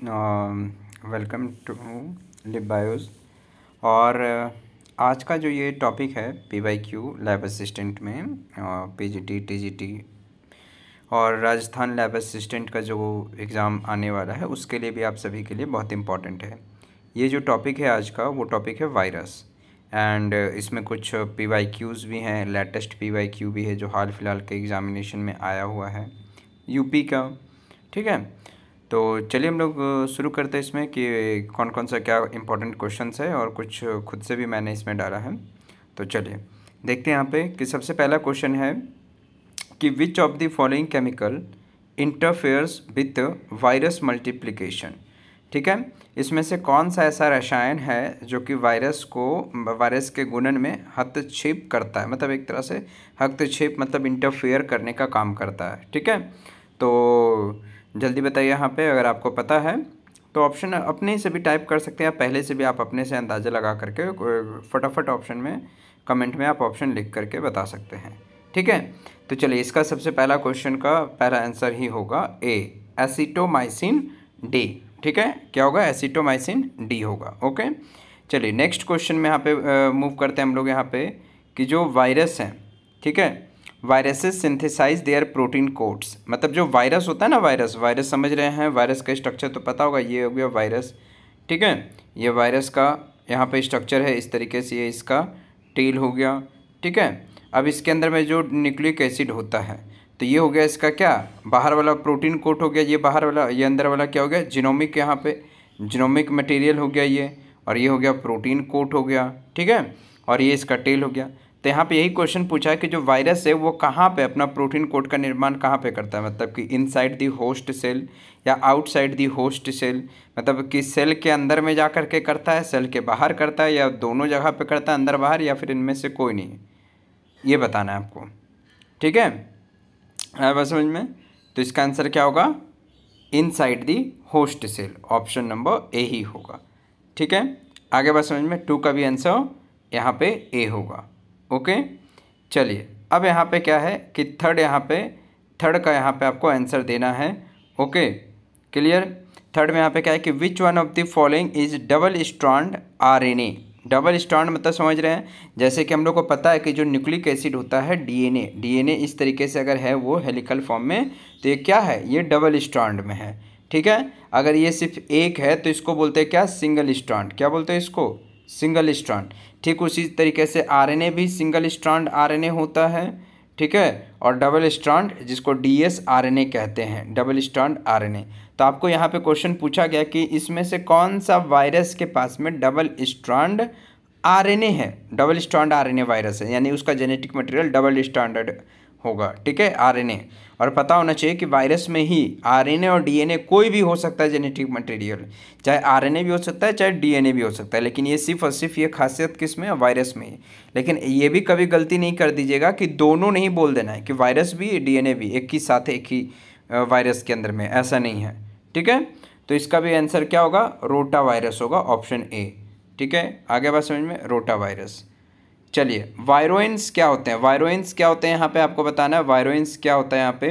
Welcome to लिबायोज। और आज का जो ये टॉपिक है PYQ लैब असिस्टेंट में PGT TGT और राजस्थान लैब असिस्टेंट का जो एग्ज़ाम आने वाला है उसके लिए भी आप सभी के लिए बहुत इम्पॉर्टेंट है। ये जो टॉपिक है आज का वो टॉपिक है वायरस एंड इसमें कुछ PYQs भी हैं, लेटेस्ट PYQ भी है जो हाल फिलहाल के एग्ज़ामिनेशन में आया हुआ है यूपी का। ठीक है, तो चलिए हम लोग शुरू करते हैं इसमें कि कौन कौन सा क्या इंपॉर्टेंट क्वेश्चंस है और कुछ खुद से भी मैंने इसमें डाला है। तो चलिए देखते हैं यहाँ पे कि सबसे पहला क्वेश्चन है कि which of the following chemical interferes with virus multiplication. ठीक है, इसमें से कौन सा ऐसा रसायन है जो कि वायरस के गुणन में हस्तक्षेप करता है, मतलब एक तरह से हस्तक्षेप मतलब इंटरफेयर करने का काम करता है। ठीक है, तो जल्दी बताइए यहाँ पे अगर आपको पता है तो ऑप्शन अपने से भी टाइप कर सकते हैं, पहले से भी आप अपने से अंदाज़ा लगा करके फटाफट ऑप्शन में कमेंट में आप ऑप्शन लिख करके बता सकते हैं। ठीक है, तो चलिए इसका सबसे पहला क्वेश्चन का पहला आंसर ही होगा ए, एसिटोमाइसिन डी। ठीक है, क्या होगा? एसिटोमाइसिन डी होगा। ओके, चलिए नेक्स्ट क्वेश्चन में यहाँ पे मूव करते हैं हम लोग यहाँ पे कि जो वायरस हैं, ठीक है, viruses synthesize their protein codes. मतलब जो वायरस होता है ना, वायरस समझ रहे हैं, वायरस का स्ट्रक्चर तो पता होगा, ये हो गया वायरस। ठीक है, ये वायरस का यहाँ पे स्ट्रक्चर है इस तरीके से, ये इसका टेल हो गया। ठीक है, अब इसके अंदर में जो न्यूक्लिक एसिड होता है तो ये हो गया इसका क्या, बाहर वाला प्रोटीन कोट हो गया, ये बाहर वाला, ये अंदर वाला क्या हो गया, जीनोमिक, यहाँ पे जीनोमिक मटेरियल हो गया ये, और ये हो गया प्रोटीन कोट हो गया। ठीक है, और ये इसका टेल हो गया। तो यहाँ पे यही क्वेश्चन पूछा है कि जो वायरस है वो कहाँ पे अपना प्रोटीन कोड का निर्माण कहाँ पे करता है, मतलब कि इनसाइड दी होस्ट सेल या आउटसाइड दी होस्ट सेल, मतलब कि सेल के अंदर में जा कर के करता है, सेल के बाहर करता है, या दोनों जगह पे करता है, अंदर बाहर, या फिर इनमें से कोई नहीं, ये बताना है आपको। ठीक है, आया बात समझ में? तो इसका आंसर क्या होगा? Inside the host cell, option number A ही होगा। ठीक है, आगे बात समझ में? 2 का भी आंसर यहाँ पे ए होगा। ओके, चलिए अब यहाँ पे क्या है कि थर्ड का यहाँ पे आपको आंसर देना है। Okay, clear? थर्ड में यहाँ पे क्या है कि which one of the following is double strand RNA। Double strand मतलब समझ रहे हैं, जैसे कि हम लोग को पता है कि जो न्यूक्लिक एसिड होता है DNA इस तरीके से अगर है वो हेलिकल फॉर्म में, तो ये क्या है, ये डबल स्ट्रैंड में है। ठीक है, अगर ये सिर्फ एक है तो इसको बोलते हैं क्या, सिंगल स्ट्रैंड। क्या बोलते हैं इसको? Single strand. ठीक उसी तरीके से RNA भी सिंगल स्ट्रैंड RNA होता है। ठीक है, और डबल स्ट्रैंड जिसको dsRNA कहते हैं, डबल स्ट्रैंड RNA। तो आपको यहाँ पे क्वेश्चन पूछा गया कि इसमें से कौन सा वायरस के पास में डबल स्ट्रैंड RNA है, डबल स्ट्रैंड RNA वायरस है, यानी उसका जेनेटिक मटेरियल डबल स्ट्रैंडर्ड होगा। ठीक है, RNA, और पता होना चाहिए कि वायरस में ही RNA और DNA कोई भी हो सकता है जेनेटिक मटेरियल, चाहे RNA भी हो सकता है चाहे DNA भी हो सकता है, लेकिन ये सिर्फ और सिर्फ ये खासियत किस में है, वायरस में ही। लेकिन ये भी कभी गलती नहीं कर दीजिएगा कि दोनों नहीं बोल देना है कि वायरस भी DNA भी एक ही साथ एक ही वायरस के अंदर में, ऐसा नहीं है। ठीक है, तो इसका भी आंसर क्या होगा, रोटा वायरस होगा, ऑप्शन ए। ठीक है, आगे बात समझ में, रोटा वायरस। चलिए वायरोइंस क्या होते हैं, वायरोइंस क्या होते हैं यहाँ पे आपको बताना है। वायरोइंस क्या होता है यहाँ पे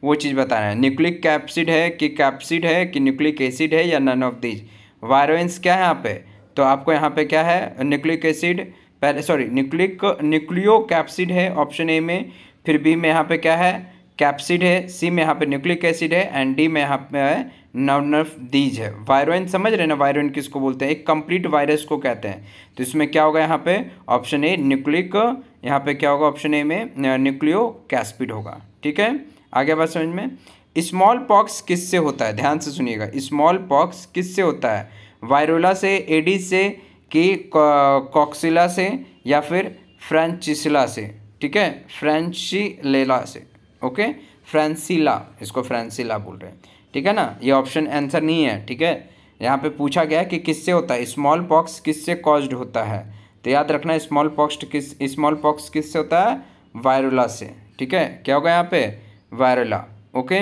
वो चीज़ बताना है। न्यूक्लिक कैप्सिड है कि कैप्सिड है कि न्यूक्लिक एसिड है या नन ऑफ दीज। वायरोइंस क्या है यहाँ पे, तो आपको यहाँ पे क्या है, न्यूक्लिक एसिड पहले, सॉरी न्यूक्लियो कैप्सिड है ऑप्शन ए में, फिर बी में यहाँ पे क्या है, कैप्सिड है, सी में यहाँ पे न्यूक्लिक एसिड है, एंड डी में यहाँ पे है नन ऑफ दीज है। वायरोइन समझ रहे हैं ना, वायरोइन किसको बोलते हैं, एक कंप्लीट वायरस को कहते हैं। तो इसमें क्या होगा यहाँ पे, ऑप्शन ए न्यूक्लिक, यहाँ पे क्या होगा ऑप्शन ए में न्यूक्लियो कैप्सिड होगा। ठीक है, आगे बात समझ में? स्मॉल पॉक्स किससे होता है, ध्यान से सुनिएगा, स्मॉल पॉक्स किससे होता है, वायरोला से, एडिस से, कि कॉक्सिला से, या फिर फ्रेंचिसिला से। ठीक है, फ्रेंचिलेला से। ओके, फ्रेंसिला, इसको फ्रेंसिला बोल रहे हैं। ठीक है ना, ये ऑप्शन आंसर नहीं है। ठीक है, यहाँ पे पूछा गया कि किससे होता है, स्मॉल पॉक्स किससे कॉज्ड होता है, तो याद रखना स्मॉल पॉक्स किससे होता है, वायरोला से। ठीक है, क्या होगा यहाँ पे, वायरोला। Okay,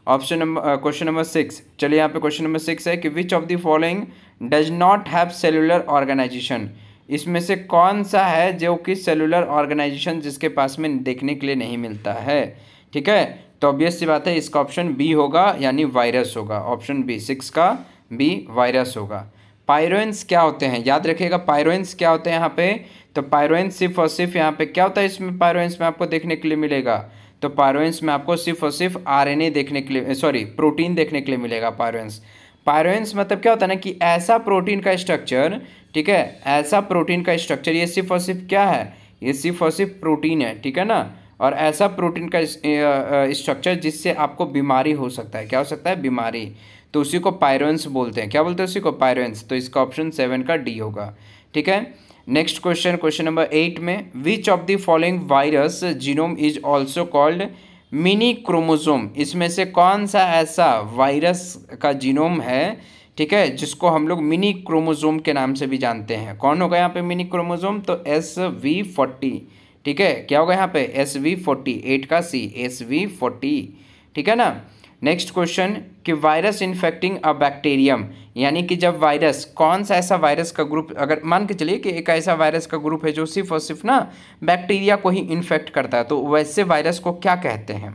option number question number 6। चलिए यहाँ पे क्वेश्चन नंबर 6 है कि which of the following does not have cellular organisation. इसमें से कौन सा है जो कि सेलुलर ऑर्गेनाइजेशन जिसके पास में देखने के लिए नहीं मिलता है। ठीक है, तो ऑब्वियस सी बात है इसका ऑप्शन बी होगा, यानी वायरस होगा, ऑप्शन बी 6 का बी वायरस होगा। पायरोइंस क्या होते हैं, याद रखिएगा पायरोइंस क्या होते हैं यहाँ पे। तो पायरोइंस सिर्फ और सिर्फ यहाँ पे क्या होता है, इसमें पायरोइंस में आपको देखने के लिए मिलेगा, तो पायरोइंस में आपको सिर्फ और सिर्फ आरएनए देखने के लिए, सॉरी प्रोटीन देखने के लिए मिलेगा पायरोइंस। पायरोइंस मतलब क्या होता है ना कि ऐसा प्रोटीन का स्ट्रक्चर, ठीक है, ऐसा प्रोटीन का स्ट्रक्चर, ये सिर्फ और सिर्फ क्या है, ये सिर्फ और सिर्फ प्रोटीन है, ठीक है ना। और ऐसा प्रोटीन का स्ट्रक्चर जिससे आपको बीमारी हो सकता है, क्या हो सकता है, बीमारी, तो उसी को पायरोइंस बोलते हैं। क्या बोलते हैं उसी को, पायरोइंस। तो इसका ऑप्शन 7 का डी होगा, ठीक है। नेक्स्ट क्वेश्चन, क्वेश्चन नंबर 8 में, विच of the following virus genome is also called mini chromosome, इसमें से कौन सा ऐसा वायरस का जीनोम है, ठीक है, जिसको हम लोग मिनी क्रोमोसोम के नाम से भी जानते हैं। कौन होगा यहाँ पे मिनी क्रोमोसोम, तो SV40, ठीक है, क्या होगा यहाँ पे SV40, 8 का C, SV40, ठीक है ना। नेक्स्ट क्वेश्चन कि वायरस इन्फेक्टिंग अ बैक्टीरियम, यानी कि जब वायरस, कौन सा ऐसा वायरस का ग्रुप, अगर मान के चलिए कि एक ऐसा वायरस का ग्रुप है जो सिर्फ और सिर्फ ना बैक्टीरिया को ही इन्फेक्ट करता है, तो वैसे वायरस को क्या कहते हैं,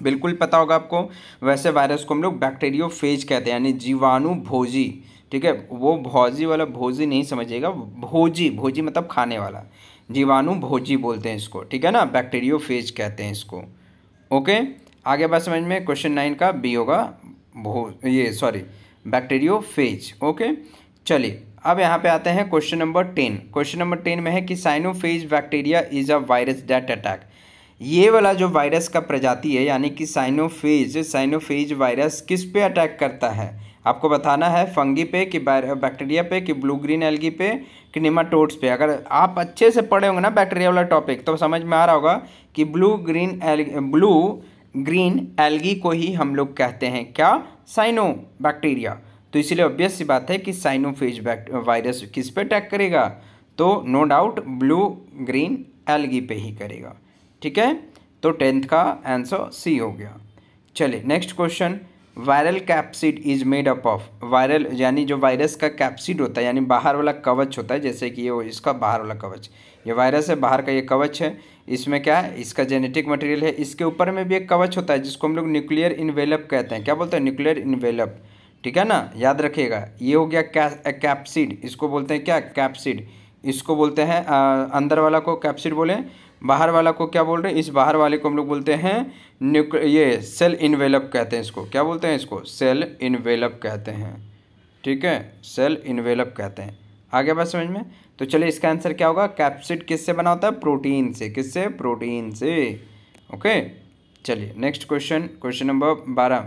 बिल्कुल पता होगा आपको। वैसे वायरस को हम लोग बैक्टीरियोफेज कहते हैं, यानी जीवाणु भोजी, ठीक है, वो भोजी वाला भोजी नहीं समझिएगा, भोजी, भोजी मतलब खाने वाला, जीवाणु भोजी बोलते हैं इसको, ठीक है ना, बैक्टीरियोफेज कहते हैं इसको। ओके, आगे बात समझ में। क्वेश्चन 9 का बी होगा बैक्टीरियोफेज। ओके, चलिए अब यहाँ पे आते हैं क्वेश्चन नंबर 10। क्वेश्चन नंबर 10 में है कि cyanophage bacteria is a virus that attack, ये वाला जो वायरस का प्रजाति है, यानी कि साइनोफेज वायरस किस पे अटैक करता है, आपको बताना है, फंगी पे कि बैक्टीरिया पे कि ब्लू ग्रीन एल्गी पे कि निमाटोड्स पे। अगर आप अच्छे से पढ़े होंगे ना बैक्टीरिया वाला टॉपिक, तो समझ में आ रहा होगा कि ब्लू ग्रीन एल्गी को ही हम लोग कहते हैं क्या, साइनो बैक्टीरिया। तो इसीलिए ऑब्वियस सी बात है कि साइनोफेज वायरस किस पे अटैक करेगा, तो no doubt blue green algae पे ही करेगा, ठीक है। तो 10th का आंसर सी हो गया। चलिए next question, viral capsid is made up of, viral यानी जो वायरस का कैप्सिड होता है, यानी बाहर वाला कवच होता है, जैसे कि ये इसका बाहर वाला कवच, ये वायरस है, बाहर का ये कवच है, इसमें क्या है, इसका जेनेटिक मटेरियल है, इसके ऊपर में भी एक कवच होता है जिसको हम लोग न्यूक्लियर इन्वेलप कहते हैं। क्या बोलते हैं, न्यूक्लियर इन्वेलप, ठीक है ना, याद रखिएगा। ये हो गया कैप्सिड, इसको बोलते हैं क्या, कैप्सिड, इसको बोलते हैं अंदर वाला को कैप्सिड बोले, बाहर वाला को क्या बोल रहे हैं, इस बाहर वाले को हम लोग बोलते हैं ये सेल इन्वेलप कहते हैं इसको। क्या बोलते हैं इसको, सेल इन्वेलप कहते हैं, ठीक है, सेल इन्वेलप कहते हैं। आगे बात समझ में। तो चलिए इसका आंसर क्या होगा, कैप्सिड किससे बना होता है, प्रोटीन से, किससे, प्रोटीन से। ओके, चलिए next question, question number 12।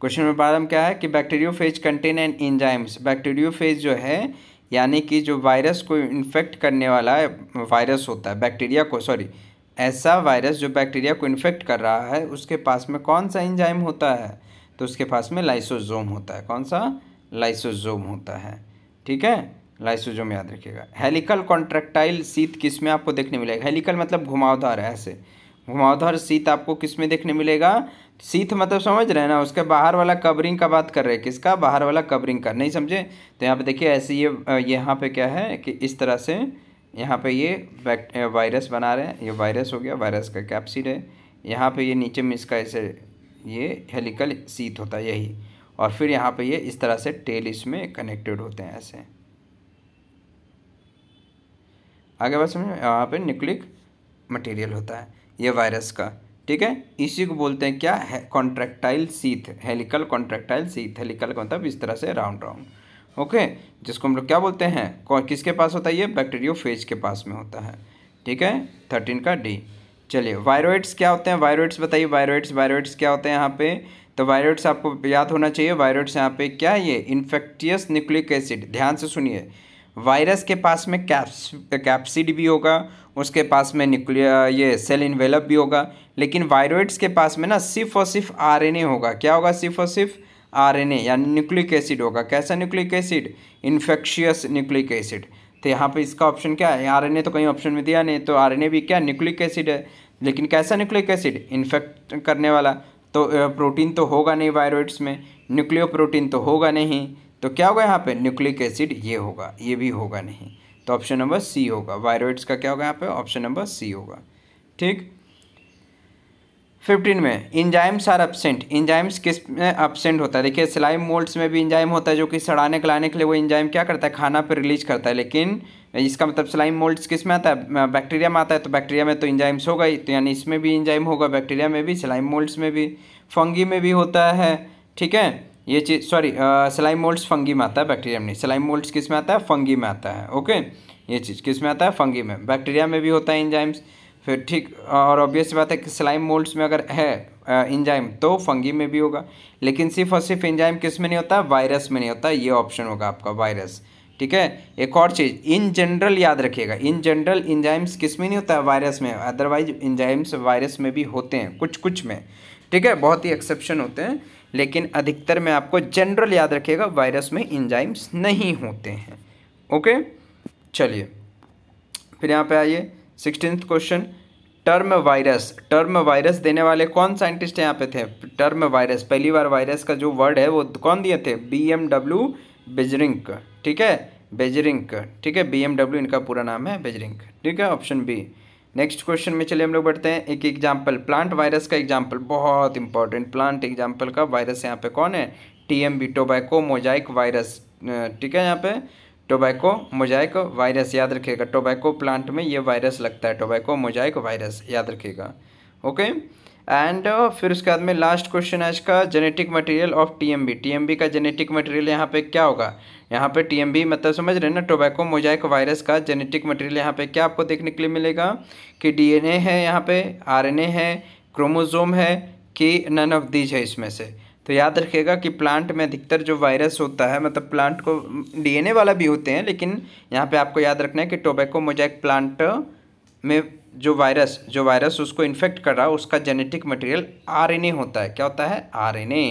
Question number 12 में क्या है कि bacteriophage contain and enzymes, bacteriophage जो है यानी कि जो वायरस को इन्फेक्ट करने वाला वायरस होता है, बैक्टीरिया को, सॉरी, ऐसा वायरस जो बैक्टीरिया को इन्फेक्ट कर रहा है, उसके पास में कौन सा एंजाइम होता है, तो उसके पास में लाइसोसोम होता है। कौन सा, लाइसोसोम होता है, ठीक है, लाइसोसोम याद रखिएगा। हेलिकल कॉन्ट्रैक्टाइल शीथ किस में आपको देखने मिलेगा, हेलिकल मतलब घुमावदार, ऐसे घुमावदार शीथ आपको किस में देखने मिलेगा, शीथ मतलब समझ रहे हैं ना, उसके बाहर वाला कवरिंग का बात कर रहे हैं, किसका, बाहर वाला कवरिंग का, नहीं समझे तो यहाँ पे देखिए ऐसे ये यहाँ पे क्या है कि इस तरह से यहाँ पे ये वायरस बना रहे हैं, ये वायरस हो गया, वायरस का कैप्सिड है, यहाँ पे ये नीचे में इसका ऐसे ये हेलिकल शीथ होता है यही, और फिर यहाँ पे ये इस तरह से टेल इसमें कनेक्टेड होते हैं ऐसे। आगे बात समझ, यहाँ पे न्यूक्लिक मटेरियल होता है ये वायरस का, ठीक है, इसी को बोलते हैं क्या है, contractile sheath, helical contractile sheath, helical का मतलब इस तरह से राउंड राउंड, ओके, जिसको हम लोग क्या बोलते हैं, किसके पास होता है, ये बैक्टीरियोफेज के पास में होता है, ठीक है, 13 का डी। चलिए वायरोइड्स क्या होते हैं, वायरोइड्स बताइए, वायरोइड्स क्या होते हैं यहाँ पे, तो वायरोइड्स आपको याद होना चाहिए, वायरोइड्स यहाँ पे क्या है, ये इन्फेक्टियस न्यूक्लिक एसिड, ध्यान से सुनिए, वायरस के पास में कैप्सिड भी होगा, उसके पास में न्यूक्लियर ये सेल इन्वेलप भी होगा, लेकिन वायरोइड्स के पास में ना सिर्फ और सिर्फ आरएनए होगा। क्या होगा, सिर्फ और सिर्फ आरएनए, यानी न्यूक्लिक एसिड होगा। कैसा nucleic acid, infectious nucleic acid. तो यहाँ पे इसका ऑप्शन क्या है, आरएनए तो कहीं ऑप्शन में दिया नहीं, तो आरएनए भी क्या, न्यूक्लिक एसिड है, लेकिन कैसा न्यूक्लिक एसिड, इन्फेक्ट करने वाला। तो प्रोटीन तो होगा नहीं वायरोइड्स में, न्यूक्लियो प्रोटीन तो होगा नहीं, तो क्या होगा यहाँ पे, न्यूक्लिक एसिड ये होगा, ये भी होगा नहीं, तो ऑप्शन नंबर सी होगा, वायरोइड्स का क्या होगा यहाँ पे, ऑप्शन नंबर सी होगा, ठीक। 15 में इंजाइम्स आर एब्सेंट, इंजाइम्स किस में एब्सेंट होता है? देखिए स्लाइम मोल्ड्स में भी इंजाइम होता है जो कि सड़ाने गलाने के लिए वो इंजाइम क्या करता है, खाना पे रिलीज करता है, लेकिन इसका मतलब स्लाइम मोल्ड्स किस में आता है, बैक्टीरिया में आता है, तो बैक्टीरिया में तो इंजाइम्स होगा ही, तो यानी इसमें भी इंजाइम होगा, बैक्टीरिया में भी, स्लाइम मोल्ड्स में भी, फंगी में भी होता है, ठीक है ये चीज़, सॉरी स्लाइम मोल्ड्स फंगी में आता है, बैक्टीरिया में नहीं, स्लाइम मोल्ड्स किस में आता है, फंगी में आता है, ओके, ये चीज़ किस में आता है, फंगी में, बैक्टीरिया में भी होता है इंजाइम्स, फिर ठीक, और ऑब्वियस बात है कि स्लाइम मोल्ड्स में अगर है इंजाइम तो फंगी में भी होगा, लेकिन सिर्फ और सिर्फ इंजाइम किस में नहीं होता, वायरस में नहीं होता, ये ऑप्शन होगा आपका वायरस, ठीक है। एक और चीज़ इन जनरल याद रखिएगा, इन जनरल इंजाइम्स किस में नहीं होता है, वायरस में, अदरवाइज इंजाइम्स वायरस में भी होते हैं कुछ कुछ में, ठीक है, बहुत ही एक्सेप्शन होते हैं, लेकिन अधिकतर में आपको जनरल याद रखिएगा वायरस में इंजाइम्स नहीं होते हैं, ओके। चलिए फिर यहाँ पे आइए 16th क्वेश्चन, टर्म वायरस देने वाले कौन साइंटिस्ट यहाँ पे थे, टर्म वायरस, पहली बार वायरस का जो वर्ड है वो कौन दिए थे, BMW बेजरिंक, ठीक है, बेजरिंक, ठीक है, BMW इनका पूरा नाम है, बेजरिंक, ठीक है, ऑप्शन बी। नेक्स्ट क्वेश्चन में चलिए हम लोग बढ़ते हैं, एक एग्जाम्पल, प्लांट वायरस का एग्जाम्पल, बहुत इंपॉर्टेंट, प्लांट एग्जाम्पल का वायरस यहाँ पे कौन है, TMB, टोबैको मोजाइक वायरस, ठीक है, यहाँ पे टोबैको मोजाइक वायरस याद रखिएगा, टोबैको प्लांट में ये वायरस लगता है, टोबैको मोजाइक वायरस याद रखिएगा, ओके। एंड फिर उसके बाद में लास्ट क्वेश्चन है इसका, जेनेटिक मटेरियल ऑफ TMB का जेनेटिक मटेरियल यहाँ पे क्या होगा, यहाँ पे TMB मतलब समझ रहे हैं ना, टोबैको मोजाइक वायरस का जेनेटिक मटेरियल यहाँ पे क्या आपको देखने के लिए मिलेगा कि DNA है, यहाँ पे RNA है, क्रोमोजोम है, कि नन ऑफ दीज है इसमें से। तो याद रखिएगा कि प्लांट में अधिकतर जो वायरस होता है, मतलब प्लांट को DNA वाला भी होते हैं, लेकिन यहाँ पे आपको याद रखना है कि टोबैको मोजाइक प्लांट में जो वायरस उसको इन्फेक्ट कर रहा है उसका जेनेटिक मटेरियल RNA होता है, क्या होता है, RNA,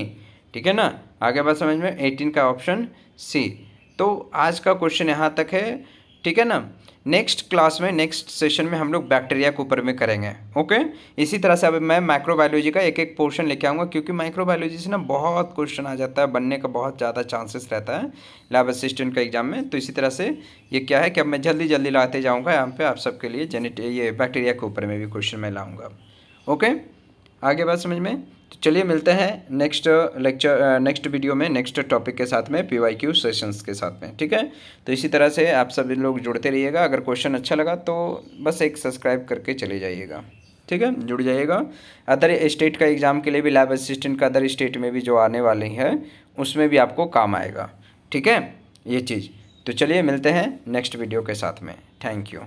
ठीक है ना। आगे बात समझ में, 18 का ऑप्शन सी। तो आज का क्वेश्चन यहाँ तक है, ठीक है ना। नेक्स्ट क्लास में, नेक्स्ट सेशन में हम लोग बैक्टीरिया के ऊपर में करेंगे, ओके। इसी तरह से अब मैं माइक्रोबायोलॉजी का एक एक पोर्शन लेके आऊँगा, क्योंकि माइक्रोबायोलॉजी से ना बहुत क्वेश्चन आ जाता है, बनने का बहुत ज़्यादा चांसेस रहता है लैब असिस्टेंट का एग्जाम में। तो इसी तरह से ये क्या है कि अब मैं जल्दी जल्दी लाते जाऊँगा यहाँ पे आप सबके लिए ये बैक्टीरिया के ऊपर में भी क्वेश्चन मैं लाऊँगा, ओके। आगे बात समझ में, तो चलिए मिलते हैं नेक्स्ट वीडियो में, नेक्स्ट टॉपिक के साथ में, PYQ सेशंस के साथ में, ठीक है। तो इसी तरह से आप सभी लोग जुड़ते रहिएगा, अगर क्वेश्चन अच्छा लगा तो बस एक सब्सक्राइब करके चले जाइएगा, ठीक है, जुड़ जाइएगा। अदर स्टेट का एग्ज़ाम के लिए भी, लैब असिस्टेंट का अदर स्टेट में भी जो आने वाली है उसमें भी आपको काम आएगा, ठीक है, ये चीज़। तो चलिए मिलते हैं नेक्स्ट वीडियो के साथ में, थैंक यू।